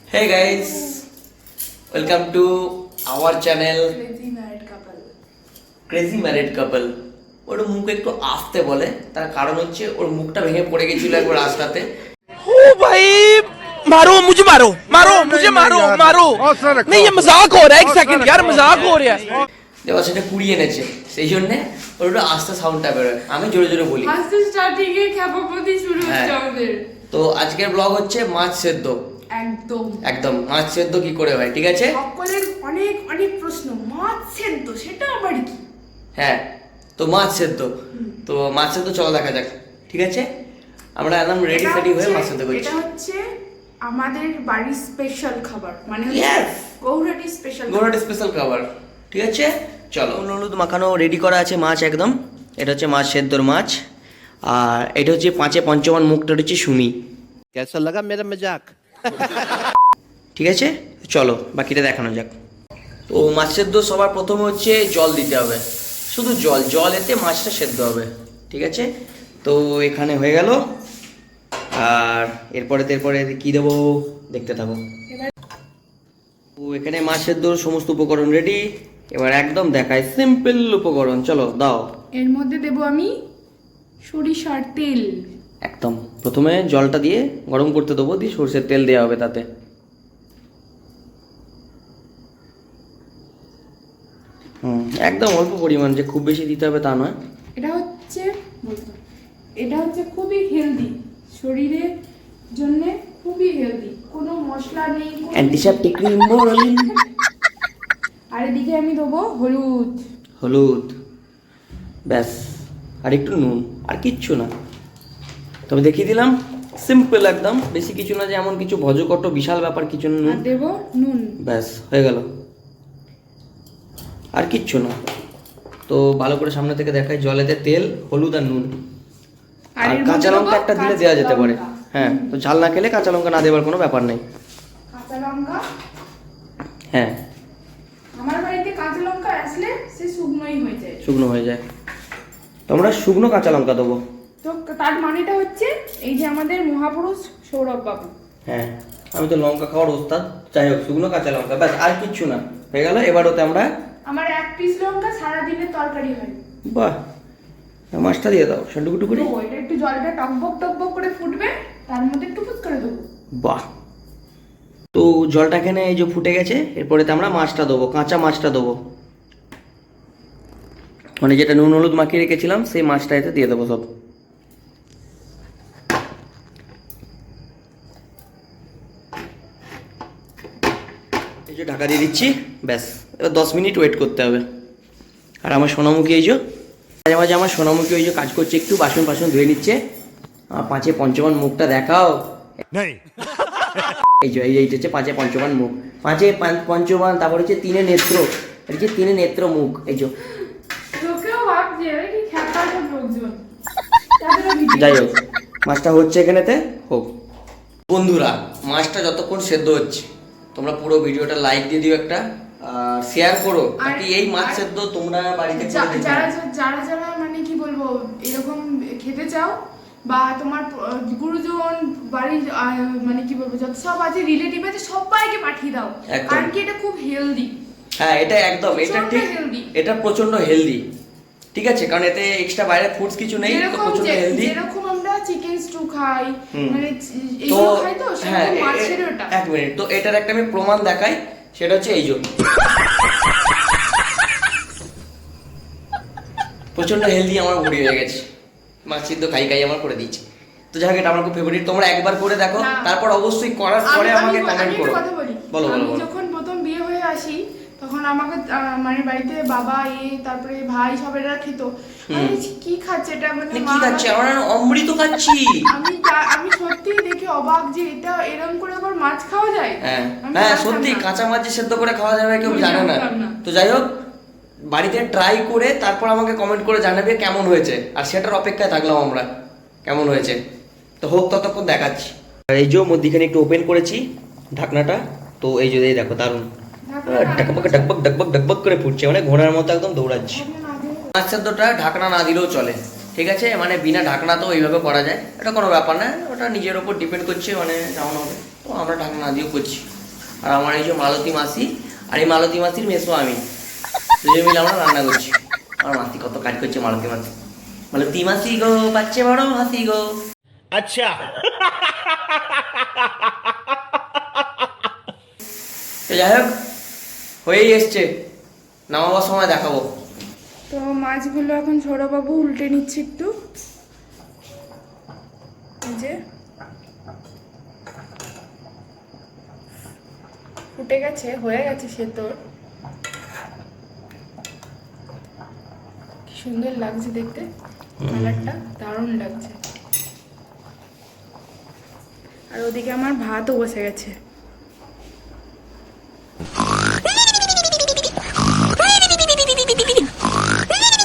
Hey guys, welcome to our channel Crazy Married Couple. ওর মুখ একটু আস্তে বলে, তার কারণ হচ্ছে ওর মুখটা ভেঙে পড়ে গেছিল একবার রাস্তাতে। ओ भाई मारो मुझे मारो मारो मुझे मारो मारो नहीं ये मजाक हो रहा है एक सेकंड यार मजाक हो रहा है দেওয়া সেটা কুড়িয়ে এনেছে, সেই জন্য ওর একটু আস্তে সাউন্ডটা বেরোয়, আমি জোরে জোরে বলি। আস্তে স্টার্টিং এ খ্যাপাপতি শুরু হচ্ছে আমাদের। তো আজকের ব্লগ হচ্ছে মাছ সেদ্ধ। একদম একদম মাছ সেদ্ধ কি করে হয়, ঠিক আছে? সকলের অনেক অনেক প্রশ্ন, মাছ সেদ্ধ সেটা আবার কি? হ্যাঁ, তো মাছ সেদ্ধ, তো মাছ সেদ্ধ চলো দেখা যাক, ঠিক আছে? আমরা একদম রেডি সেডি হয়ে মাছ সেদ্ধ করছি। এটা হচ্ছে আমাদের বাড়ির স্পেশাল খাবার, মানে Yes! গৌরাটি স্পেশাল গোড়াটা স্পেশাল খাবার, ঠিক আছে? চলো, হলুদ মাখানো রেডি করা আছে মাছ একদম। এটা হচ্ছে মাছ সেদ্ধর মাছ, আর এটা হচ্ছে পাঁচে পঞ্চমান, মুখটা হচ্ছে সুমি। कैसा लगा मेरा मजाक ঠিক আছে, চলো বাকিটা দেখানো যাক। তো মাছ সেদ্ধ সবার প্রথমে হচ্ছে জল দিতে হবে, শুধু জল, জল এতে মাছটা সেদ্ধ হবে, ঠিক আছে? তো এখানে হয়ে গেল, আর এরপরে কি দেবো দেখতে থাকো। তো এখানে মাছ সেদ্ধর সমস্ত উপকরণ রেডি, এবার একদম দেখায় সিম্পল উপকরণ, চলো দাও। এর মধ্যে দেব আমি সরিষার তেল। একদম প্রথমে জলটা দিয়ে গরম করতে দেবো, দিয়ে সরষের তেল দেওয়া হবে তাতে। একদম অল্প পরিমাণ, যে খুব বেশি দিতে হবে তা নয়। এটা হচ্ছে খুবই হেলদি, শরীরের জন্য খুবই হেলদি, কোনো মশলা নেই, অ্যান্টিসেপটিক ক্রিম বলুন। আর এদিকে আমি দেবো হলুদ। হলুদ, ব্যাস, আর একটু নুন, আর কিচ্ছু না। তবে দেখিয়ে দিলাম, সিম্পল একদম, বেশি কিছু না যে এমন কিছু ভজকট বিশাল ব্যাপার কিছু না। আর দেবো নুন, ব্যাস হয়ে গেল, আর কিচ্ছু না। তো ভালো করে সামনে থেকে দেখাই, জলেতে তেল, হলুদ আর নুন, আর কাঁচা লঙ্কা একটা দিলে দেওয়া যেতে পারে। হ্যাঁ, তো ঝাল না খেলে কাঁচা লঙ্কা না দেওয়ার কোনো ব্যাপার নেই। কাঁচা লঙ্কা, হ্যাঁ, আমার বাড়িতে কাঁচা লঙ্কা আসলে সে শুকনোই হয়ে যায়, শুকনো হয়ে যায়, তো আমরা শুকনো কাঁচা লঙ্কা দেবো। তো তার মানেটা হচ্ছে এই যে আমাদের মহাপুরুষ সৌরভ বাবু। হ্যাঁ, আমি তো লঙ্কা খাওয়ার ওস্তাদ, যাই হোক শুকনো কাঁচা লঙ্কা, ব্যাস আর কিচ্ছু না, হয়ে গেল। এবার ওতে আমরা, আমার এক পিস লঙ্কা সারা দিনের তরকারি হয়। বাহ, মাছটা দিয়ে দাও সন্টুকুটু করে। তো এটা একটু জলটা টকবক টকবক করে ফুটবে, তার মধ্যে একটু ফুট করে দেবো। বাহ, তো জলটা এখানে এই যে ফুটে গেছে, এরপরেতে আমরা মাছটা দেবো, কাঁচা মাছটা দেবো, মানে যেটা নুন হলুদ মাখিয়ে রেখেছিলাম সেই মাছটা এতে দিয়ে দেবো সব। এই যে ঢাকা দিয়ে দিচ্ছি, ব্যাস এবার 10 মিনিট ওয়েট করতে হবে। আর আমার সোনামুখী এই যে মাঝে মাঝে আমার সোনামুখী ওই যে কাজ করছে, একটু বাসন বাসন ধুয়ে নিচ্ছে। পাঁচে পঞ্চমান মুখটা দেখাও। এই যে এইটা হচ্ছে পাঁচে পঞ্চমান মুখ, পাঁচে পঞ্চমান, তারপর হচ্ছে তিনে নেত্র, এটা হচ্ছে তিনে নেত্র মুখ। এই যে লোকেও ভাবছে এরা কি খ্যাপা সব লোকজন। যাই হোক, মাছটা হচ্ছে এখানেতে হোক। বন্ধুরা, মাছটা যতক্ষণ সেদ্ধ হচ্ছে তোমরা পুরো ভিডিওটা লাইক দিয়ে দিও একটা, আর শেয়ার করো, তাকি এই মাছ সেদ্ধ তোমরা বাড়িতে করে দেখো। যারা যারা যারা মানে কি বলবো এরকম খেতে চাও, বা তোমার গুরুজন বাড়ির মানে কি বলবো যত সব আছে রিলেটিভ আছে সবাইকে পাঠিয়ে দাও, কারণ কি এটা খুব হেলদি। হ্যাঁ, এটা একদম, এটা ঠিক, এটা প্রচন্ড হেলদি, ঠিক আছে? কারণ এতে এক্সট্রা বাইরে ফুডস কিছু নেই, তো প্রচন্ড হেলদি। যেরকম আমরা চিকেন স্টু খাই, মানে তো এইগুলো খাই, তো হ্যাঁ, সেরকম মাছের ওটা। এক মিনিট, তো এটার একটা আমি প্রমাণ দেখাই, সেটা হচ্ছে এই যে প্রচন্ড হেলদি আমার বডি হয়ে গেছে, মাছ সিদ্ধ খাই খাই আমার করে দিয়েছে। তো যাই হোক, এটা আমার খুব ফেভারিট, তোমরা একবার করে দেখো, তারপর অবশ্যই করার পরে আমাকে কমেন্ট করো। বলো আমি যখন প্রথম বিয়ে হয়ে আসি তখন আমাকে মানে বাড়িতে বাবা তারপরে ভাই সবেরা খেত, কি খাচ্ছে এটা, মানে কি খাচ্ছে, আমরা অমৃত খাচ্ছি। আমি সত্যি দেখে অবাক যে এটা এরকম করে আবার মাছ খাওয়া যায়। হ্যাঁ হ্যাঁ, সত্যি কাঁচা মাছ সেদ্ধ করে খাওয়া যাবে, কেউ জানে না। তো যাই হোক, বাড়িতে ট্রাই করে তারপর আমাকে কমেন্ট করে জানাবে কেমন হয়েছে, আর সেটার অপেক্ষায় থাকলাম আমরা কেমন হয়েছে। তো হোক, ততক্ষণ দেখাচ্ছি। আর এই যে মধ্যিখানে একটু ওপেন করেছি ঢাকনাটা, তো এই যে দেখো দারুণ ডাকবক ডাকবক ডাকবক ডাকবক করে ফুটছে, মানে ঘোড়ার মতো একদম দৌড়াচ্ছে। মাছ সেদ্ধটা ঢাকনা না দিলেও চলে, ঠিক আছে? মানে বিনা ঢাকনা তো এইভাবে করা যায়, এটা কোনো ব্যাপার না, ওটা নিজের ওপর ডিপেন্ড করছে, মানে কেমন হবে। তো আমরা ঢাকনা না দিয়েও করছি। আর আমার এই যে মালতী মাসি, আর এই মালতী মাসির মেসো আমি, দুজন মিলে আমরা রান্না করছি। আমার মাসি কত কাজ করছে, মালতী মাসি। মালতী মাসি গো বাচ্চা বড় হাসি গো। अच्छा তো যাই হোক, হয়েই এসছে, নামাবার সময় দেখাবো। তো মাছগুলো এখন ছোটবাবু উল্টে নিচ্ছে একটু, এই যে ফুটে গেছে, হয়ে গেছে সে তোর। কি সুন্দর লাগছে দেখতে, কালারটা দারুণ লাগছে। আর ওদিকে আমার ভাতও বসে গেছে।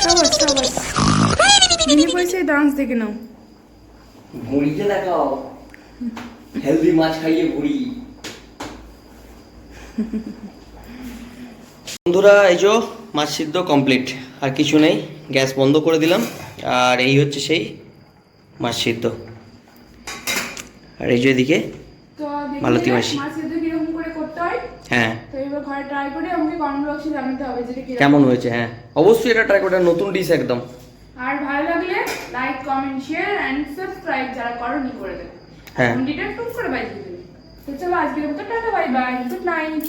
সাবাস সাবাস, বিনি পয়সায় ডান্স দেখে নাও। ভুঁড়িতে দেখাও, হেলদি মাছ খাইয়ে ভুঁড়ি। বন্ধুরা এই যে মাছ সিদ্ধ কমপ্লিট, আর কিছু নেই, গ্যাস বন্ধ করে দিলাম। আর এই হচ্ছে সেই মাছ সিদ্ধ। আর এই যে এদিকে তো মালতী মাসি। মাছ সিদ্ধ কিরকম করে করতে হয়, হ্যাঁ তো এবার ঘরে ট্রাই করে আমাকে কমেন্ট বক্সে জানাতে হবে যেটা কিরকম কেমন হয়েছে। হ্যাঁ অবশ্যই এটা ট্রাই করে, নতুন ডিশ একদম। আর ভালো লাগলে like comment share and subscribe যারা করনি করে দেবে। হ্যাঁ। ঘন্টিটা টুক করে বাজিয়ে দেবে। তো চলো আজকের মতো tata, bye bye, good night.